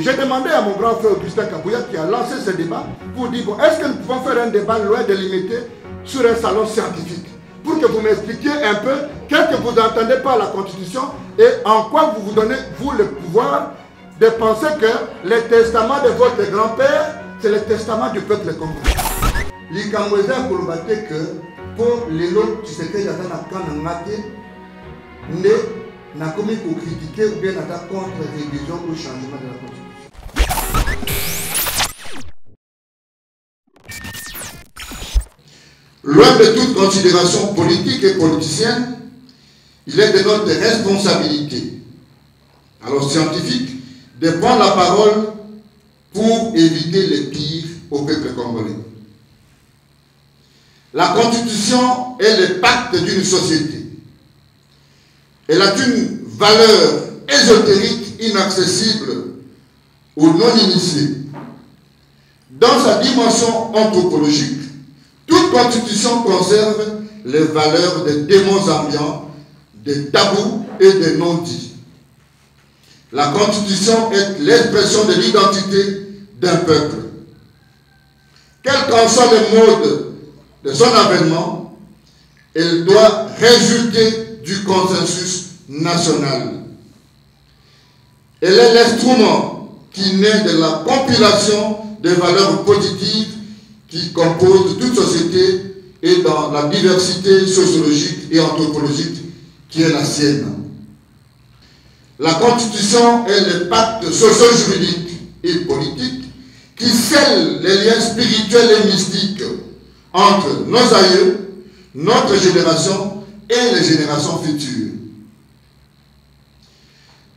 J'ai demandé à mon grand frère Augustin Kabouya qui a lancé ce débat pour dire bon, est-ce que nous pouvons faire un débat loin de limité sur un salon scientifique pour que vous m'expliquiez un peu qu'est-ce que vous entendez par la Constitution et en quoi vous vous donnez, vous, le pouvoir de penser que le testament de votre grand-père, c'est le testament du peuple congolais. Likamweza Kolobate que pour les lots qui s'étaient dans la canne ne n'a commis pour critiquer ou bien attaquer contre les révisions ou changement de la Constitution. Loin de toute considération politique et politicienne, il est de notre responsabilité, alors scientifique, de prendre la parole pour éviter le pire au peuple congolais. La Constitution est le pacte d'une société. Elle a une valeur ésotérique inaccessible aux non-initiés. Dans sa dimension anthropologique, toute constitution conserve les valeurs des démons ambiants, des tabous et des non-dits. La constitution est l'expression de l'identité d'un peuple. Quel qu'en soit le mode de son avènement, elle doit résulter du consensus national. Elle est l'instrument qui naît de la compilation des valeurs positives qui composent toute société et dans la diversité sociologique et anthropologique qui est la sienne. La Constitution est le pacte socio-juridique et politique qui scelle les liens spirituels et mystiques entre nos aïeux, notre génération et les générations futures.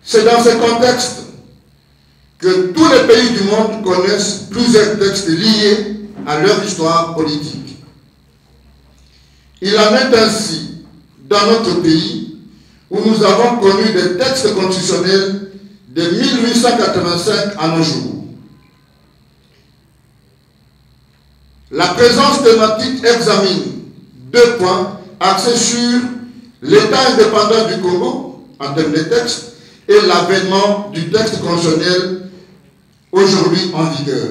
C'est dans ce contexte que tous les pays du monde connaissent plusieurs textes liés à leur histoire politique. Il en est ainsi dans notre pays où nous avons connu des textes constitutionnels de 1885 à nos jours. La présence thématique examine deux points axés sur l'état indépendant du Congo en termes de texte et l'avènement du texte constitutionnel aujourd'hui en vigueur.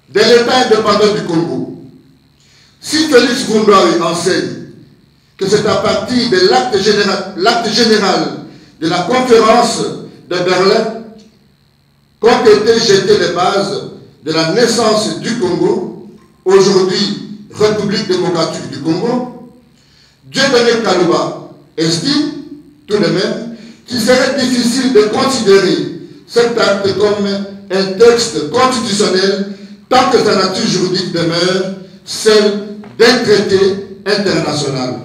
De l'état indépendant du Congo, si Félix Goundoy enseigne que c'est à partir de l'acte général de la conférence de Berlin qu'ont été jetées les bases de la naissance du Congo, aujourd'hui République démocratique du Congo, Dieudonné Kalouba estime tout de même qu'il serait difficile de considérer cet acte comme un texte constitutionnel tant que sa nature juridique demeure celle d'un traité international.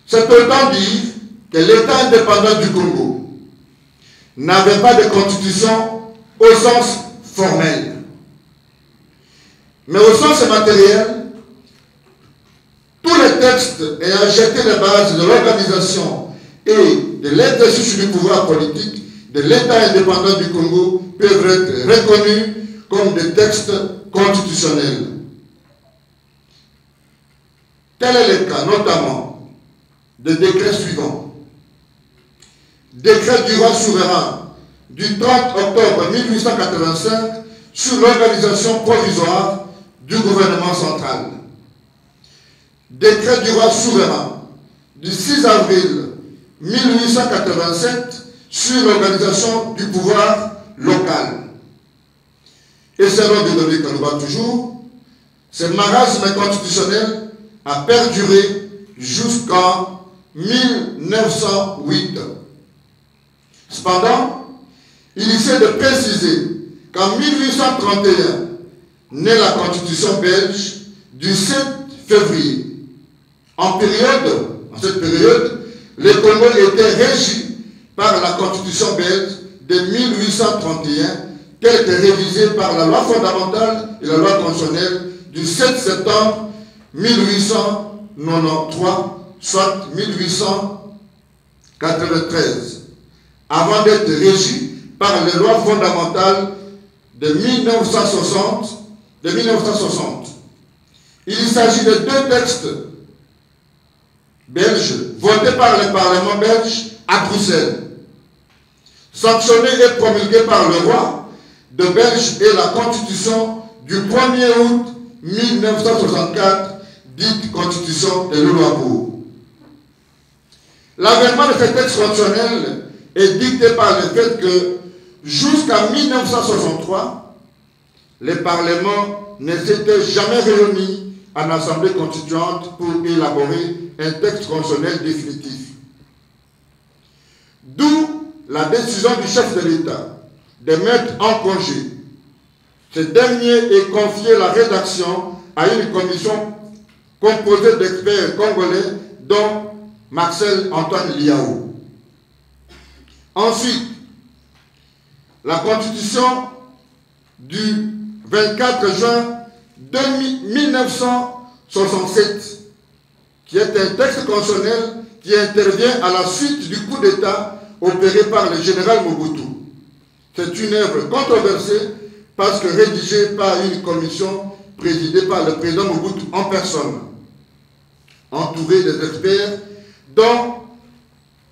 C'est autant dire que l'État indépendant du Congo n'avait pas de constitution au sens formel. Mais au sens matériel, tous les textes ayant jeté les bases de l'organisation et de l'exercice du pouvoir politique de l'État indépendant du Congo peuvent être reconnus comme des textes constitutionnels. Tel est le cas notamment des décrets suivants. Décret du roi souverain du 30 octobre 1885 sur l'organisation provisoire du gouvernement central. Décret du roi souverain du 6 avril 1887 sur l'organisation du pouvoir local. Et selon Dieudonné Kalouba toujours, ce marasme constitutionnel a perduré jusqu'en 1908. Cependant, il essaie de préciser qu'en 1831 naît la Constitution belge du 7 février. En cette période, le Congo était régi par la Constitution belge de 1831, telle que révisée par la loi fondamentale et la loi constitutionnelle du 7 septembre 1893, soit 1893, avant d'être régie par les lois fondamentales de 1960. Il s'agit de deux textes belges votés par le Parlement belge à Bruxelles. sanctionnée et promulguée par le roi de Belge, et la constitution du 1er août 1964, dite constitution de Louisbourg. L'avènement de ce texte constitutionnel est dicté par le fait que jusqu'en 1963, les parlements ne s'étaient jamais réunis en assemblée constituante pour élaborer un texte constitutionnel définitif. D'où la décision du chef de l'État de mettre en congé. Ce dernier est confié la rédaction à une commission composée d'experts congolais, dont Marcel Antoine Liao. Ensuite, la constitution du 24 juin 1967, qui est un texte constitutionnel qui intervient à la suite du coup d'État opéré par le général Mobutu. C'est une œuvre controversée parce que rédigée par une commission présidée par le président Mobutu en personne, entouré des experts dont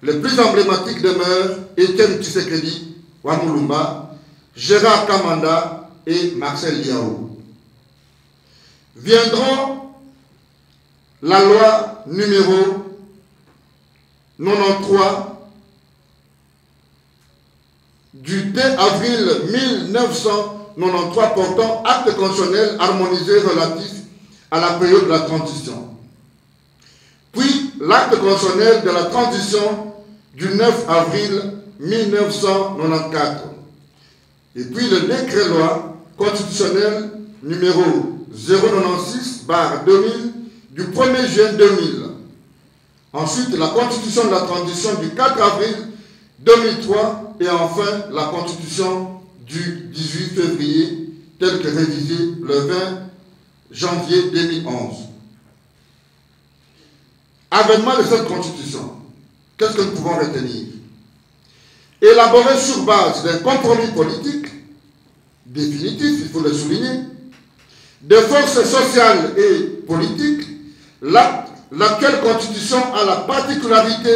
les plus emblématiques demeurent Étienne Tshisekedi Wamulumba, Gérard Kamanda et Marcel Liao. Viendront la loi numéro 93 du 2 avril 1993 portant acte constitutionnel harmonisé relatif à la période de la transition. Puis l'acte constitutionnel de la transition du 9 avril 1994. Et puis le décret-loi constitutionnel numéro 096/2000 du 1er juin 2000. Ensuite, la constitution de la transition du 4 avril 2003 et enfin la constitution du 18 février telle que révisée le 20 janvier 2011. Avènement de cette constitution, qu'est-ce que nous pouvons retenir? Élaborée sur base d'un compromis politique définitif, il faut le souligner, de forces sociales et politiques, laquelle constitution a la particularité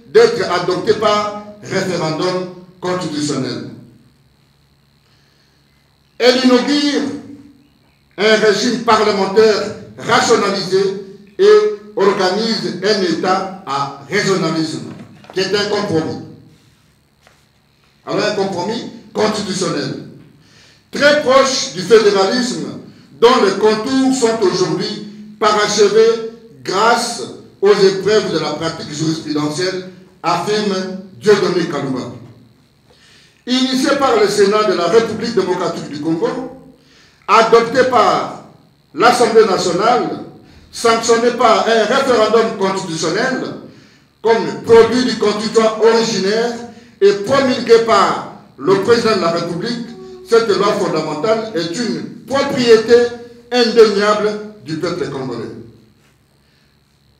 d'être adoptée par référendum constitutionnel. Elle inaugure un régime parlementaire rationalisé et organise un État à régionalisme, qui est un compromis. Alors un compromis constitutionnel, très proche du fédéralisme, dont les contours sont aujourd'hui parachevés grâce aux épreuves de la pratique jurisprudentielle, affirme Dieudonné Kalumba. Initié par le Sénat de la République démocratique du Congo, adopté par l'Assemblée nationale, sanctionné par un référendum constitutionnel comme produit du constituant originaire et promulgué par le président de la République, cette loi fondamentale est une propriété indéniable du peuple congolais.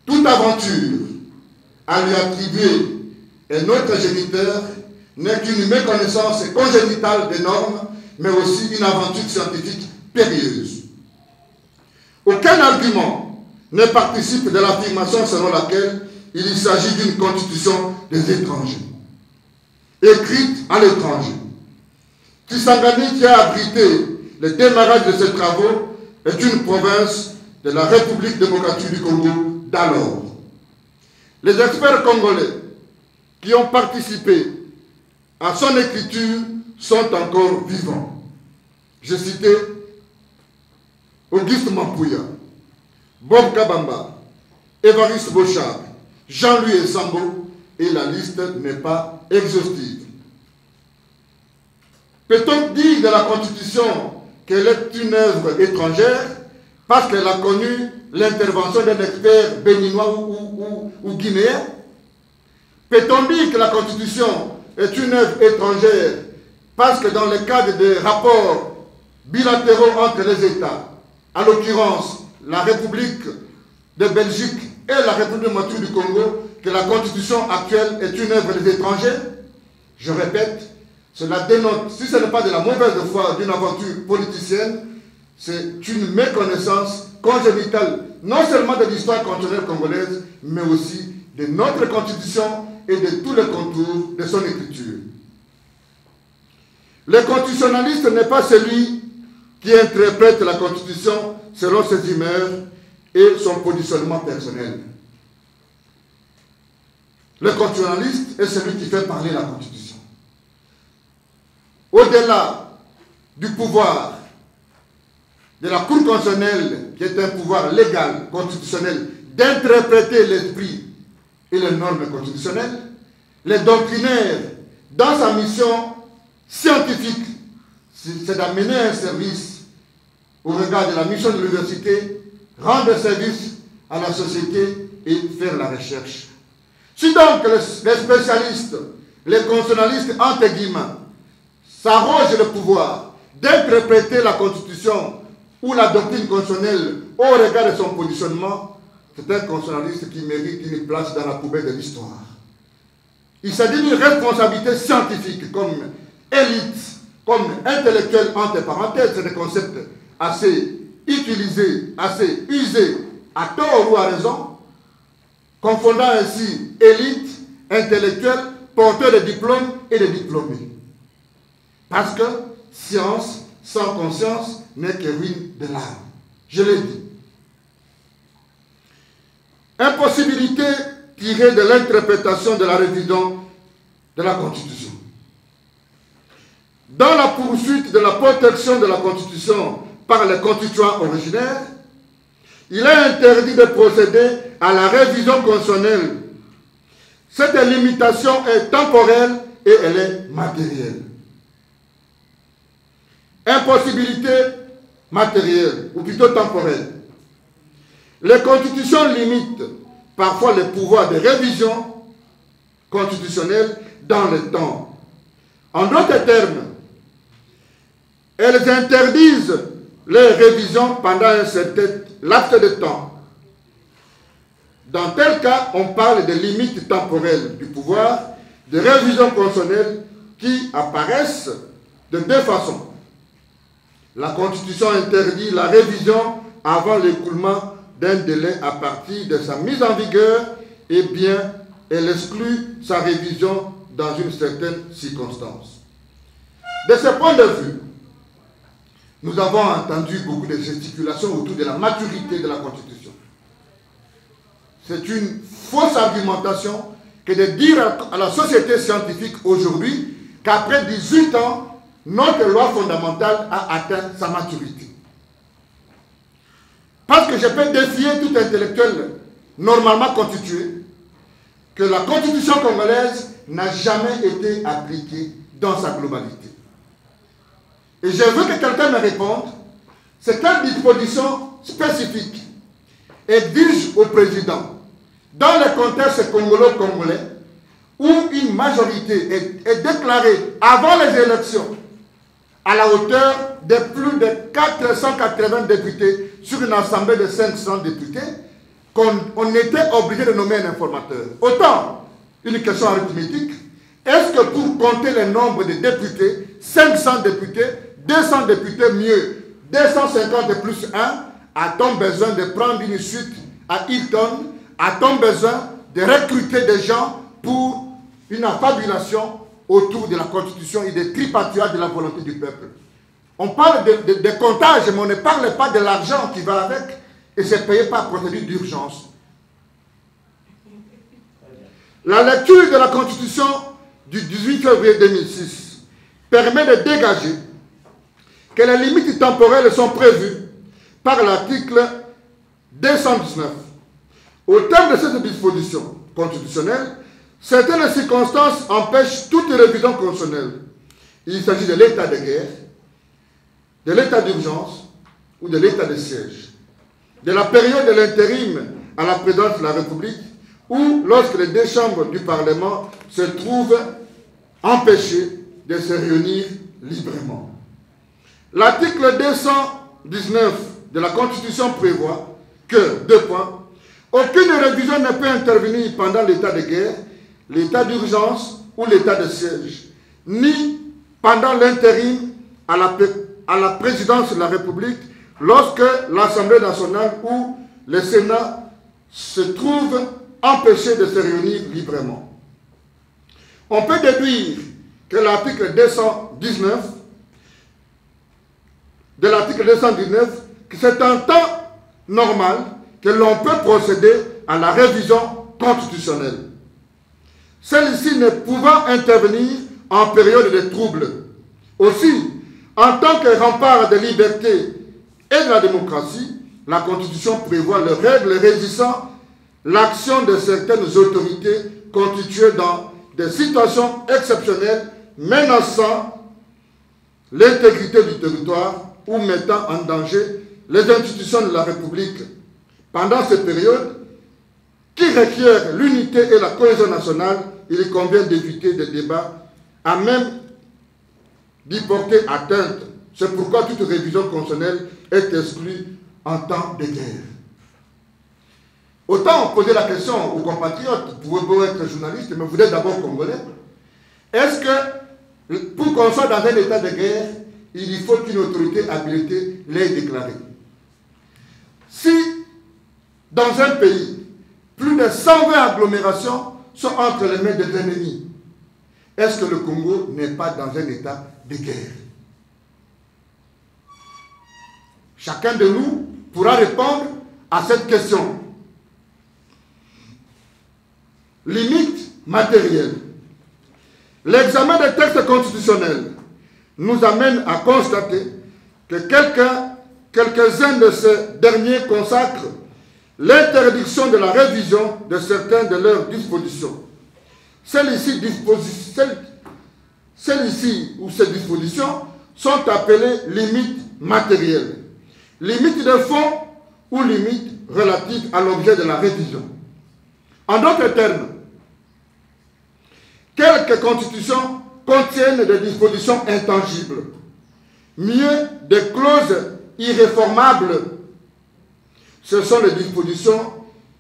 Toute aventure à lui attribuer un autre géniteur n'est qu'une méconnaissance congénitale des normes, mais aussi une aventure scientifique périlleuse. Aucun argument ne participe de l'affirmation selon laquelle il s'agit d'une constitution des étrangers, écrite à l'étranger. Kisangani, qui a abrité le démarrage de ces travaux, est une province de la République démocratique du Congo d'alors. Les experts congolais qui ont participé à son écriture sont encore vivants. J'ai cité Auguste Mampouya, Bob Kabamba, Évariste Bochard, Jean-Louis Essambo, et la liste n'est pas exhaustive. Peut-on dire de la Constitution qu'elle est une œuvre étrangère parce qu'elle a connu l'intervention d'un expert béninois ou guinéen? Peut-on dire que la Constitution est une œuvre étrangère parce que dans le cadre des rapports bilatéraux entre les États, en l'occurrence la République de Belgique et la République démocratique du Congo, que la Constitution actuelle est une œuvre des étrangers? Je répète, cela dénote, si ce n'est pas de la mauvaise foi d'une aventure politicienne, c'est une méconnaissance congénitale, non seulement de l'histoire constitutionnelle congolaise, mais aussi de notre Constitution et de tous les contours de son écriture. Le constitutionnaliste n'est pas celui qui interprète la Constitution selon ses humeurs et son positionnement personnel. Le constitutionnaliste est celui qui fait parler la Constitution. Au-delà du pouvoir de la Cour constitutionnelle, qui est un pouvoir légal, constitutionnel, d'interpréter l'esprit et les normes constitutionnelles, les doctrinaires, dans sa mission scientifique, c'est d'amener un service au regard de la mission de l'université, rendre service à la société et faire la recherche. Si donc les spécialistes, les constitutionnalistes, entre guillemets, s'arrogent le pouvoir d'interpréter la Constitution ou la doctrine constitutionnelle au regard de son positionnement, c'est un constitutionnaliste qui mérite une place dans la poubelle de l'histoire. Il s'agit d'une responsabilité scientifique comme élite, comme intellectuel entre parenthèses, c'est des concepts assez utilisés, assez usés, à tort ou à raison, confondant ainsi élite, intellectuel, porteur de diplômes et de diplômés. Parce que science sans conscience n'est que ruine de l'âme. Je l'ai dit. Impossibilité tirée de l'interprétation de la révision de la Constitution. Dans la poursuite de la protection de la Constitution par les constituants originaires, il est interdit de procéder à la révision constitutionnelle. Cette limitation est temporelle et elle est matérielle. Impossibilité matérielle, ou plutôt temporelle. Les constitutions limitent parfois les pouvoirs de révision constitutionnelle dans le temps. En d'autres termes, elles interdisent les révisions pendant un certain laps de temps. Dans tel cas, on parle de limites temporelles du pouvoir de révision constitutionnelle qui apparaissent de deux façons. La Constitution interdit la révision avant l'écoulement d'un délai à partir de sa mise en vigueur, et bien, elle exclut sa révision dans une certaine circonstance. De ce point de vue, nous avons entendu beaucoup de gesticulations autour de la maturité de la Constitution. C'est une fausse argumentation que de dire à la société scientifique aujourd'hui qu'après 18 ans, notre loi fondamentale a atteint sa maturité. Parce que je peux défier tout intellectuel normalement constitué que la Constitution congolaise n'a jamais été appliquée dans sa globalité. Et je veux que quelqu'un me réponde, c'est quelle disposition spécifique exige au président, dans le contexte congolo-congolais, où une majorité est déclarée avant les élections à la hauteur de plus de 480 députés sur une assemblée de 500 députés, qu'on était obligé de nommer un informateur. Autant, une question arithmétique, est-ce que pour compter le nombre de députés, 500 députés, 200 députés mieux, 250 plus 1, a-t-on besoin de prendre une suite à Hilton? A-t-on besoin de recruter des gens pour une affabulation autour de la Constitution et des tripatouilles de la volonté du peuple? On parle de comptage, mais on ne parle pas de l'argent qui va avec, et c'est payé par procédure d'urgence. La lecture de la Constitution du 18 février 2006 permet de dégager que les limites temporelles sont prévues par l'article 219. Au terme de cette disposition constitutionnelle, certaines circonstances empêchent toute révision constitutionnelle. Il s'agit de l'état de guerre, de l'état d'urgence ou de l'état de siège, de la période de l'intérim à la présidence de la République, ou lorsque les deux chambres du Parlement se trouvent empêchées de se réunir librement. L'article 219 de la Constitution prévoit que, 2 points, aucune révision ne peut intervenir pendant l'état de guerre, l'état d'urgence ou l'état de siège, ni pendant l'intérim à la présidence de la République, lorsque l'Assemblée nationale ou le Sénat se trouvent empêchés de se réunir librement. On peut déduire que l'article 219 de l'article 219 que c'est un temps normal que l'on peut procéder à la révision constitutionnelle. Celle-ci ne pouvant intervenir en période de trouble. Aussi, en tant que rempart de liberté et de la démocratie, la Constitution prévoit les règles régissant l'action de certaines autorités constituées dans des situations exceptionnelles menaçant l'intégrité du territoire ou mettant en danger les institutions de la République. Pendant cette période, qui requiert l'unité et la cohésion nationale, il convient d'éviter des débats à même d'y porter atteinte. C'est pourquoi toute révision constitutionnelle est exclue en temps de guerre. Autant poser la question aux compatriotes, vous pouvez être journaliste, mais vous êtes d'abord congolais. Est-ce que, pour qu'on soit dans un état de guerre, il faut qu'une autorité habilitée l'ait déclaré? Si, dans un pays, plus de 120 agglomérations sont entre les mains des ennemis, est-ce que le Congo n'est pas dans un état de guerre? Chacun de nous pourra répondre à cette question. Limite matérielle. L'examen des textes constitutionnels nous amène à constater que quelques-uns de ces derniers consacrent l'interdiction de la révision de certaines de leurs dispositions. Celles-ci ou ces dispositions sont appelées limites matérielles, limites de fond ou limites relatives à l'objet de la révision. En d'autres termes, quelques constitutions contiennent des dispositions intangibles, mieux des clauses irréformables. Ce sont les dispositions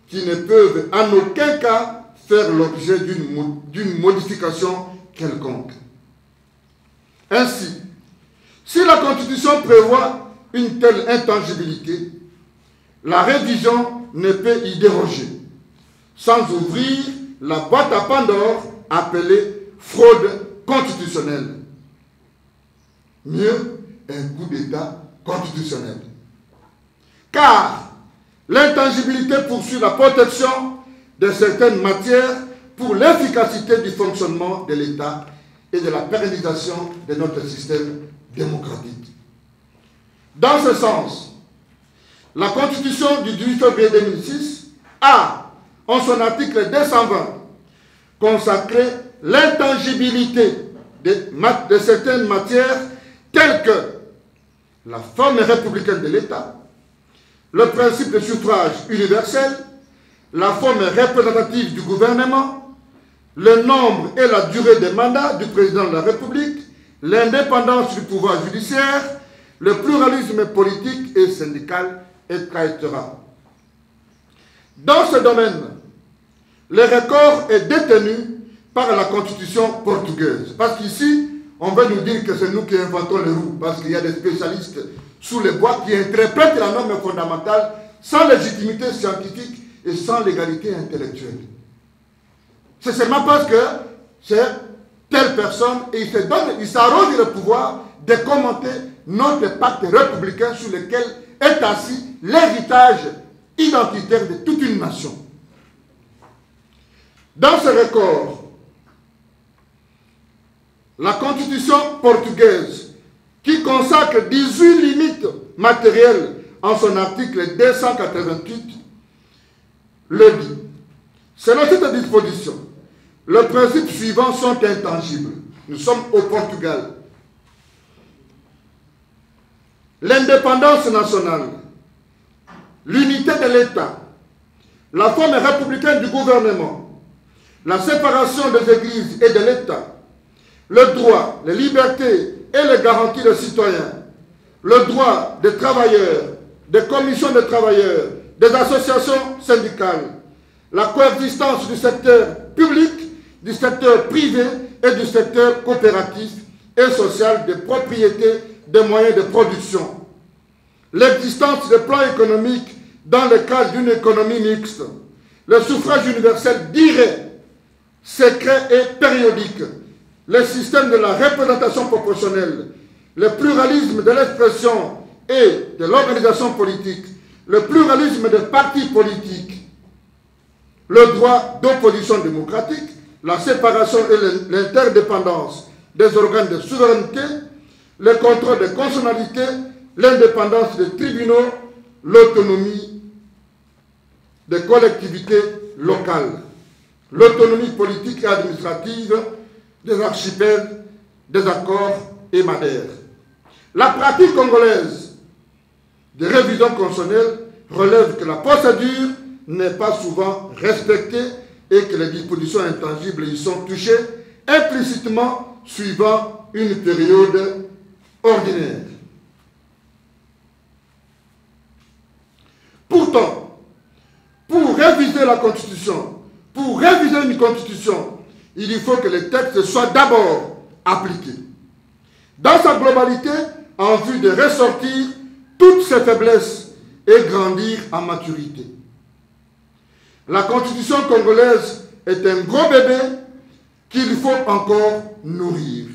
qui ne peuvent en aucun cas faire l'objet d'une modification quelconque. Ainsi, si la Constitution prévoit une telle intangibilité, la révision ne peut y déroger, sans ouvrir la boîte à Pandore appelée fraude constitutionnelle. Mieux, un coup d'État constitutionnel. Car l'intangibilité poursuit la protection de certaines matières pour l'efficacité du fonctionnement de l'État et de la pérennisation de notre système démocratique. Dans ce sens, la Constitution du 18 février 2006 a, en son article 220, consacré l'intangibilité de certaines matières telles que la forme républicaine de l'État, le principe de suffrage universel, la forme représentative du gouvernement, le nombre et la durée des mandats du président de la République, l'indépendance du pouvoir judiciaire, le pluralisme politique et syndical, etc. Dans ce domaine, le record est détenu par la Constitution portugaise. Parce qu'ici, on veut nous dire que c'est nous qui inventons les roues, parce qu'il y a des spécialistes sous les bois qui interprètent la norme fondamentale sans légitimité scientifique et sans légalité intellectuelle. C'est seulement parce que c'est telle personne et il s'arroge le pouvoir de commenter notre pacte républicain sur lequel est assis l'héritage identitaire de toute une nation. Dans ce record, la Constitution portugaise, qui consacre 18 limites matérielles en son article 288, le dit. Selon cette disposition, les principes suivants sont intangibles. Nous sommes au Portugal. L'indépendance nationale, l'unité de l'État, la forme républicaine du gouvernement, la séparation des églises et de l'État, le droit, les libertés et les garanties des citoyens, le droit des travailleurs, des commissions de travailleurs, des associations syndicales, la coexistence du secteur public, du secteur privé et du secteur coopératif et social de propriété des moyens de production, l'existence de plans économiques dans le cadre d'une économie mixte, le suffrage universel direct, secret et périodique, le système de la représentation proportionnelle, le pluralisme de l'expression et de l'organisation politique, le pluralisme des partis politiques, le droit d'opposition démocratique, la séparation et l'interdépendance des organes de souveraineté, le contrôle des constitutionnalités, l'indépendance des tribunaux, l'autonomie des collectivités locales, l'autonomie politique et administrative des archipels, des accords et Madère. La pratique congolaise de révision constitutionnelle relève que la procédure n'est pas souvent respectée et que les dispositions intangibles y sont touchées implicitement suivant une période ordinaire. Pourtant, pour réviser la Constitution, pour réviser une Constitution, il faut que les textes soient d'abord appliqués dans sa globalité en vue de ressortir toutes ses faiblesses et grandir en maturité. La Constitution congolaise est un gros bébé qu'il faut encore nourrir.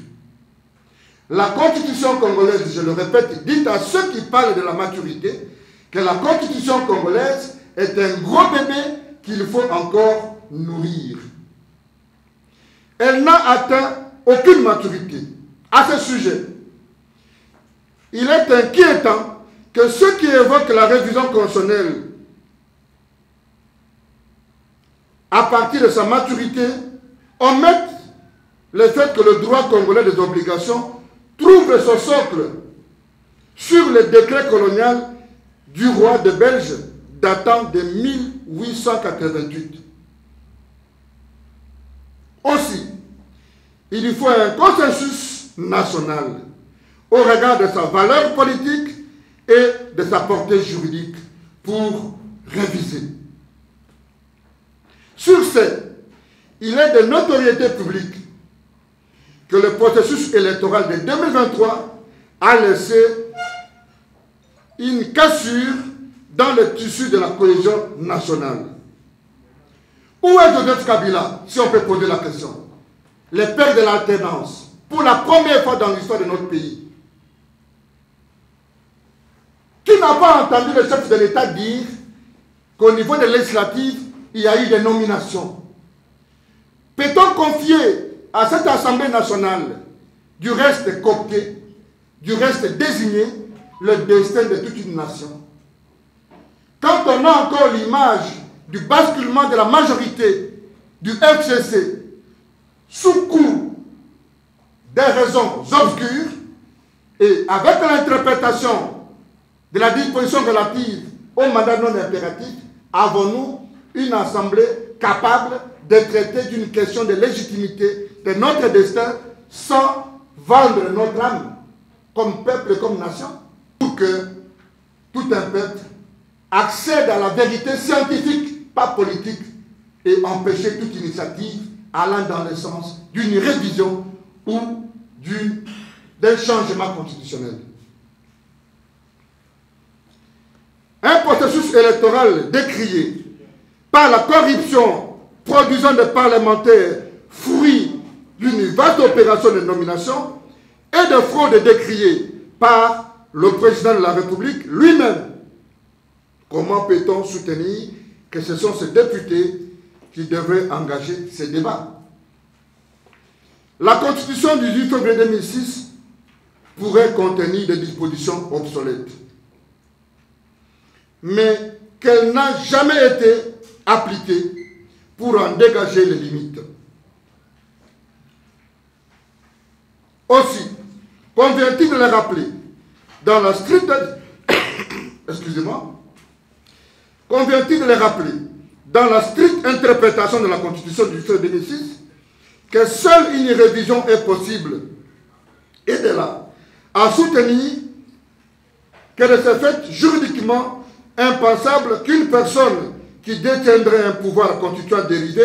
La Constitution congolaise, je le répète, dites à ceux qui parlent de la maturité que la Constitution congolaise est un gros bébé qu'il faut encore nourrir. Elle n'a atteint aucune maturité. À ce sujet, il est inquiétant que ceux qui évoquent la révision constitutionnelle à partir de sa maturité omettent le fait que le droit congolais des obligations trouve son socle sur le décret colonial du roi de Belge datant de 1888. Aussi, il faut un consensus national au regard de sa valeur politique et de sa portée juridique pour réviser. Sur ce, il est de notoriété publique que le processus électoral de 2023 a laissé une cassure dans le tissu de la cohésion nationale. Où est Joseph Kabila, si on peut poser la question? Le père de l'alternance, pour la première fois dans l'histoire de notre pays. Qui n'a pas entendu le chef de l'État dire qu'au niveau des législatives, il y a eu des nominations? Peut-on confier à cette Assemblée nationale, du reste coopté, du reste désigné, le destin de toute une nation? Quand on a encore l'image du basculement de la majorité du FCC sous coup des raisons obscures et avec l'interprétation de la disposition relative au mandat non impératif, avons-nous une assemblée capable de traiter d'une question de légitimité de notre destin sans vendre notre âme comme peuple et comme nation, pour que tout un peuple accède à la vérité scientifique, pas politique, et empêcher toute initiative allant dans le sens d'une révision ou d'un changement constitutionnel. Un processus électoral décrié par la corruption produisant des parlementaires fruits d'une vaste opération de nomination et de fraude décriée par le président de la République lui-même. Comment peut-on soutenir que ce sont ces députés qui devraient engager ces débats? La Constitution du 18 février 2006 pourrait contenir des dispositions obsolètes, mais qu'elle n'a jamais été appliquée pour en dégager les limites. Aussi, convient-il de les rappeler dans la stricte convient-il de les rappeler dans la stricte interprétation de la Constitution du 18 février 2006 que seule une révision est possible, et de là à soutenir que de ce fait juridiquement impensable qu'une personne qui détiendrait un pouvoir constituant dérivé,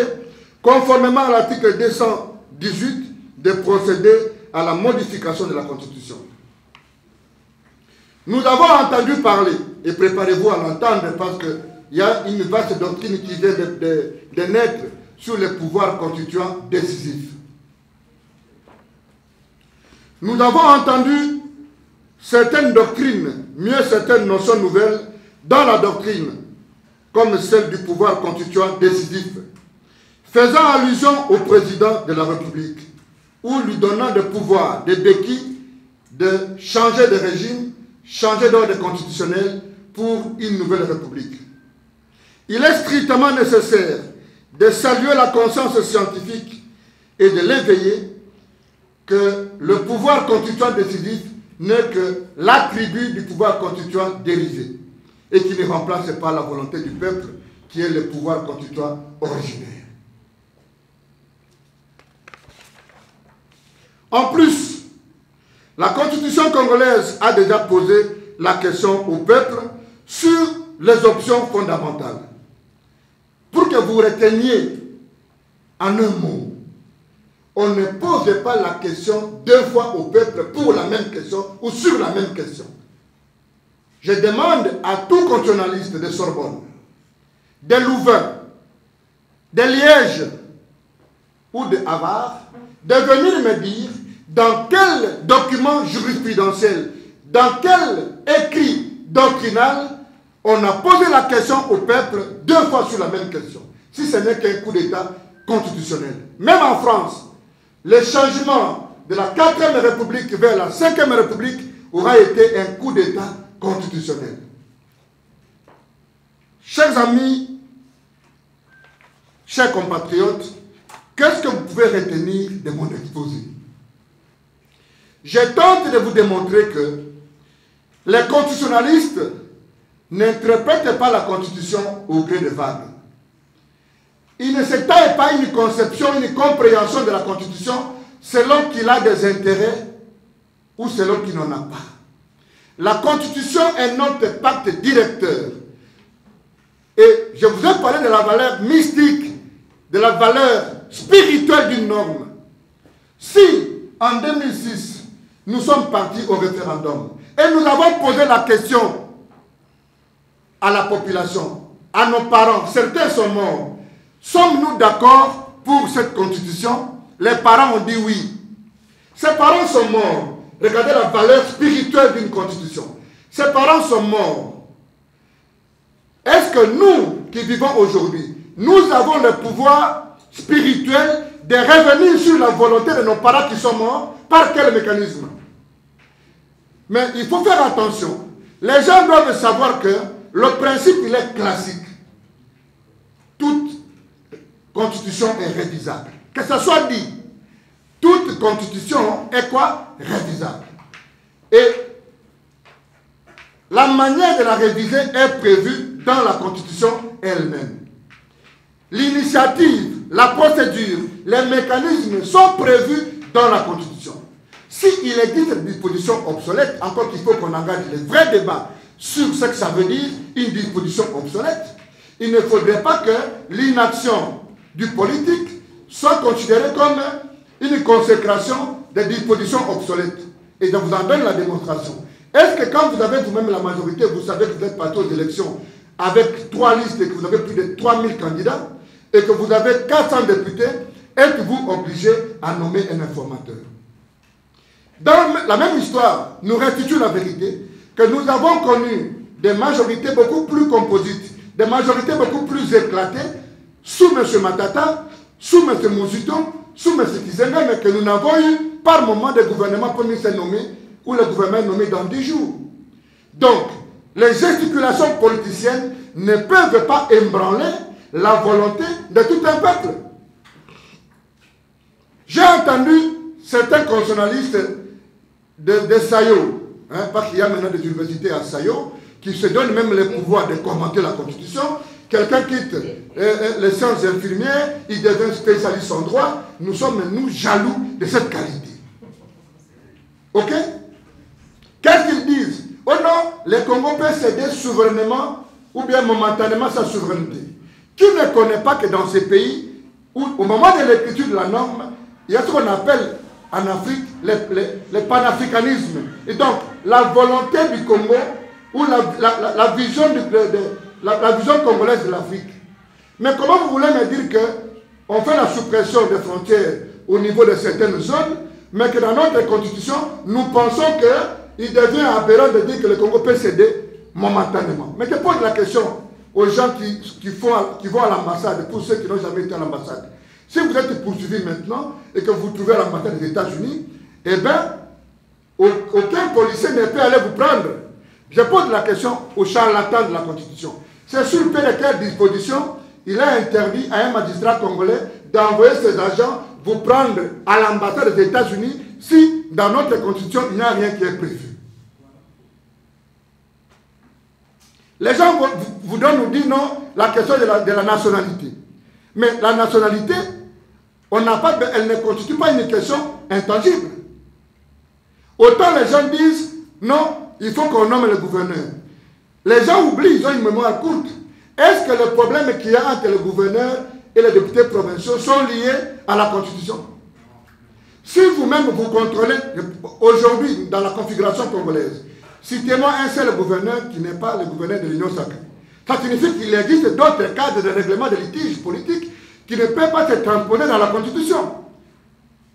conformément à l'article 218, de procéder à la modification de la Constitution. Nous avons entendu parler, et préparez-vous à l'entendre parce qu'il y a une vaste doctrine qui vient de naître sur les pouvoirs constituants décisifs. Nous avons entendu certaines doctrines, mieux certaines notions nouvelles dans la doctrine, comme celle du pouvoir constituant décisif, faisant allusion au président de la République, ou lui donnant des pouvoirs, des béquilles, de changer de régime, changer d'ordre constitutionnel pour une nouvelle République. Il est strictement nécessaire de saluer la conscience scientifique et de l'éveiller que le pouvoir constituant décisif n'est que l'attribut du pouvoir constituant dérivé et qui ne remplace pas la volonté du peuple qui est le pouvoir constituant originaire. En plus, la Constitution congolaise a déjà posé la question au peuple sur les options fondamentales. Pour que vous reteniez en un mot, on ne pose pas la question deux fois au peuple pour la même question ou sur la même question. Je demande à tout constitutionnaliste de Sorbonne, de Louvain, de Liège ou de Havard de venir me dire dans quel document jurisprudentiel, dans quel écrit doctrinal on a posé la question au peuple deux fois sur la même question, si ce n'est qu'un coup d'État constitutionnel. Même en France, le changement de la 4e République vers la 5e République aura été un coup d'État constitutionnel. Chers amis, chers compatriotes, qu'est-ce que vous pouvez retenir de mon exposé? Je tente de vous démontrer que les constitutionnalistes n'interprètent pas la Constitution au gré des vagues. Il ne s'étaille pas une conception, une compréhension de la Constitution selon qu'il a des intérêts ou selon qu'il n'en a pas. La Constitution est notre pacte directeur. Et je vous ai parlé de la valeur mystique, de la valeur spirituelle d'une norme. Si, en 2006, nous sommes partis au référendum et nous avons posé la question à la population, à nos parents, certains sont morts, sommes-nous d'accord pour cette constitution? Les parents ont dit oui. Ces parents sont morts. Regardez la valeur spirituelle d'une constitution. Ces parents sont morts. Est-ce que nous, qui vivons aujourd'hui, nous avons le pouvoir spirituel de revenir sur la volonté de nos parents qui sont morts? Par quel mécanisme? Mais il faut faire attention. Les gens doivent savoir que le principe, il est classique. Toute constitution est révisable. Que ce soit dit, toute constitution est quoi? Révisable. Et la manière de la réviser est prévue dans la constitution elle-même. L'initiative, la procédure, les mécanismes sont prévus dans la constitution. S'il existe des dispositions obsolètes, encore qu'il faut qu'on engage les vrais débats sur ce que ça veut dire, une disposition obsolète, il ne faudrait pas que l'inaction du politique soit considérée comme une consécration des dispositions obsolètes. Et je vous en donne la démonstration. Est-ce que quand vous avez vous-même la majorité, vous savez que vous êtes parti aux élections avec 3 listes et que vous avez plus de 3000 candidats et que vous avez 400 députés, êtes-vous obligé à nommer un informateur? Dans la même histoire, nous restitue la vérité que nous avons connu des majorités beaucoup plus composites, des majorités beaucoup plus éclatées sous M. Matata, sous M. Mouziton, sous M. Kizenga, mais que nous n'avons eu par moment de gouvernement premier s'est nommé ou le gouvernement est nommé dans 10 jours. Donc, les gesticulations politiciennes ne peuvent pas ébranler la volonté de tout un peuple. J'ai entendu certains constitutionnalistes de Sayo, parce qu'il y a maintenant des universités à Sayo, qui se donnent même le pouvoir de commenter la Constitution. Quelqu'un quitte les sciences infirmières, il devient spécialiste en droit. Nous sommes, nous, jaloux de cette qualité. Ok? Qu'est-ce qu'ils disent? Oh non, les Congo peuvent céder souverainement ou bien momentanément sa souveraineté. Qui ne connaît pas que dans ces pays, où, au moment de l'écriture de la norme, il y a ce qu'on appelle en Afrique le panafricanisme. Et donc, la volonté du Congo ou la vision la vision congolaise de l'Afrique. Mais comment vous voulez me dire qu'on fait la suppression des frontières au niveau de certaines zones, mais que dans notre constitution, nous pensons il devient aberrant de dire que le Congo peut céder momentanément. Mais je pose la question aux gens qui vont à l'ambassade, pour ceux qui n'ont jamais été à l'ambassade. Si vous êtes poursuivi maintenant et que vous trouvez à l'ambassade des États-Unis, eh bien, aucun policier ne peut aller vous prendre. Je pose la question aux charlatans de la Constitution. C'est sur le de quelle disposition il est interdit à un magistrat congolais d'envoyer ses agents vous prendre à l'ambassade des États-Unis si dans notre Constitution il n'y a rien qui est prévu. Les gens voudront nous dire non, la question de la nationalité. Mais la nationalité, elle ne constitue pas une question intangible. Autant les gens disent non, il faut qu'on nomme le gouverneur. Les gens oublient, ils ont une mémoire courte. Est-ce que le problème qu'il y a entre le gouverneur et les députés provinciaux sont liés à la Constitution? Si vous-même vous contrôlez, aujourd'hui, dans la configuration congolaise, citez-moi un seul gouverneur qui n'est pas le gouverneur de l'Union sacrée. Ça signifie qu'il existe d'autres cadres de règlement de litiges politiques qui ne peuvent pas être tamponnés dans la Constitution.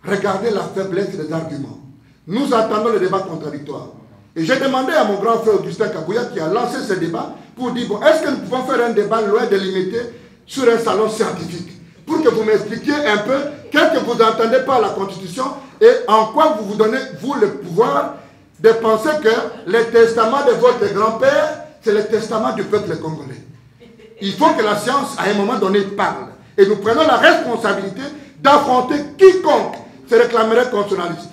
Regardez la faiblesse des arguments. Nous attendons le débat contradictoire. Et j'ai demandé à mon grand frère Augustin Kabouya qui a lancé ce débat pour dire, bon, est-ce que nous pouvons faire un débat loin délimité sur un salon scientifique pour que vous m'expliquiez un peu qu'est-ce que vous entendez par la Constitution et en quoi vous vous donnez, vous, le pouvoir de penser que le testament de votre grand-père, c'est le testament du peuple congolais. Il faut que la science, à un moment donné, parle. Et nous prenons la responsabilité d'affronter quiconque se réclamerait constitutionnaliste.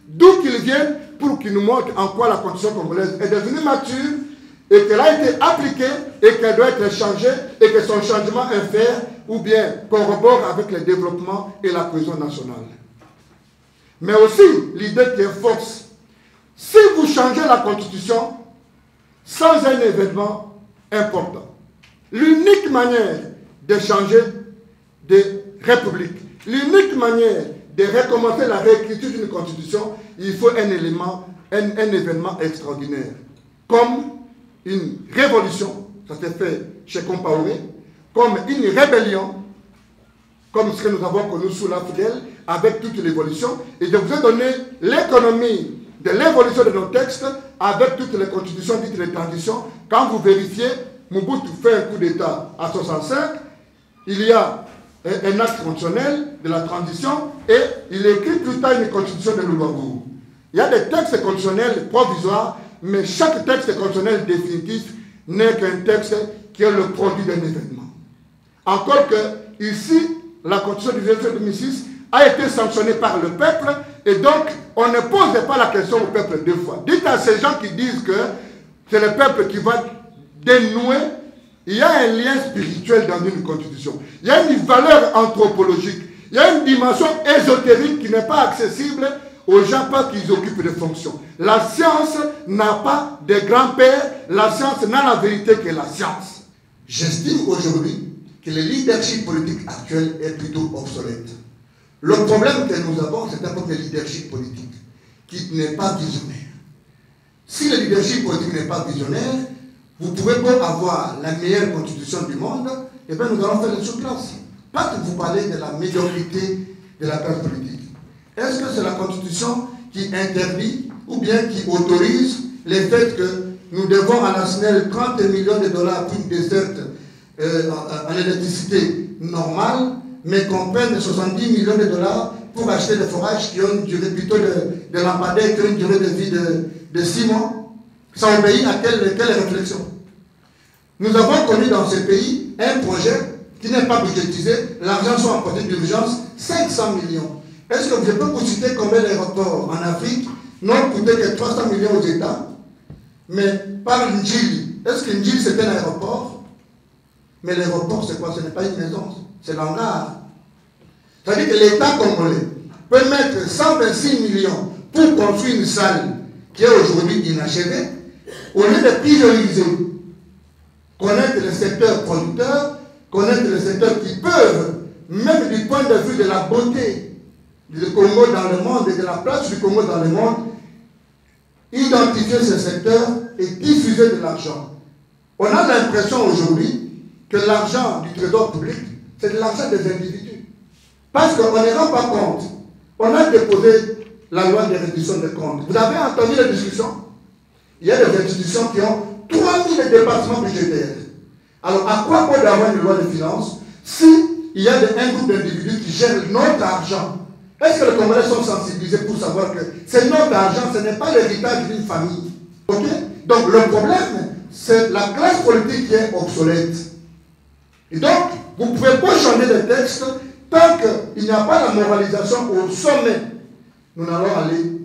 D'où qu'il vienne, pour qu'il nous montre en quoi la Constitution congolaise est devenue mature et qu'elle a été appliquée et qu'elle doit être changée et que son changement est fait ou bien corrobore avec le développement et la cohésion nationale. Mais aussi, l'idée qui est force. Si vous changez la Constitution sans un événement important, l'unique manière de changer de république, l'unique manière de recommencer la réécriture d'une constitution, il faut un événement extraordinaire. Comme une révolution, ça s'est fait chez Compaoré, comme une rébellion, comme ce que nous avons connu sous la Fidèle, avec toute l'évolution. Et je vous ai donné l'économie de l'évolution de nos textes avec toutes les constitutions dites de transition. Quand vous vérifiez, Mobutu fait un coup d'État à 65, il y a un acte constitutionnel de la transition et il écrit plus tard une constitution de Louvabourg. Il y a des textes constitutionnels provisoires, mais chaque texte constitutionnel définitif n'est qu'un texte qui est le produit d'un événement. Encore que ici, la constitution du 27 2006 a été sanctionnée par le peuple et donc on ne pose pas la question au peuple deux fois. Dites à ces gens qui disent que c'est le peuple qui va dénouer. Il y a un lien spirituel dans une constitution. Il y a une valeur anthropologique. Il y a une dimension ésotérique qui n'est pas accessible aux gens parce qu'ils occupent des fonctions. La science n'a pas de grand-père. La science n'a la vérité que la science. J'estime aujourd'hui que le leadership politique actuel est plutôt obsolète. Le problème que nous avons, c'est d'abord le leadership politique qui n'est pas visionnaire. Si le leadership politique n'est pas visionnaire, vous pouvez pas avoir la meilleure constitution du monde, et bien nous allons faire les surclasses. Pas que vous parlez de la médiocrité de la classe politique. Est-ce que c'est la constitution qui interdit ou bien qui autorise le fait que nous devons à la SNEL 30 millions de dollars pour une desserte en électricité normale, mais qu'on prenne 70 millions de dollars pour acheter des forages qui ont une durée plutôt de lampadaires, qui ont une durée de vie de 6 mois? Ça obéit à quelle réflexion? Nous avons connu dans ce pays un projet qui n'est pas budgétisé, l'argent soit en projet d'urgence, 500 millions. Est-ce que je peux vous citer combien d'aéroports en Afrique n'ont coûté que 300 millions aux États? Mais par Ndjili, est-ce que Ndjili c'est un aéroport? Mais l'aéroport c'est quoi? Ce n'est pas une maison, c'est l'hangar. C'est-à-dire que l'État congolais peut mettre 126 millions pour construire une salle qui est aujourd'hui inachevée, au lieu de prioriser, connaître les secteurs producteurs, connaître les secteurs qui peuvent, même du point de vue de la beauté du Congo dans le monde et de la place du Congo dans le monde, identifier ces secteurs et diffuser de l'argent. On a l'impression aujourd'hui que l'argent du trésor public, c'est de l'argent des individus. Parce qu'on ne rend pas compte. On a déposé la loi de réduction des comptes. Vous avez entendu la discussion? Il y a des institutions qui ont 3000 départements budgétaires. Alors, à quoi bon d'avoir une loi de finances si il y a un groupe d'individus qui gèrent notre argent? Est-ce que les Congolais sont sensibilisés pour savoir que c'est notre argent, ce n'est pas l'héritage d'une famille? Ok? Donc, le problème, c'est la classe politique qui est obsolète. Et donc, vous ne pouvez pas changer de texte tant qu'il n'y a pas la moralisation au sommet. Nous n'allons aller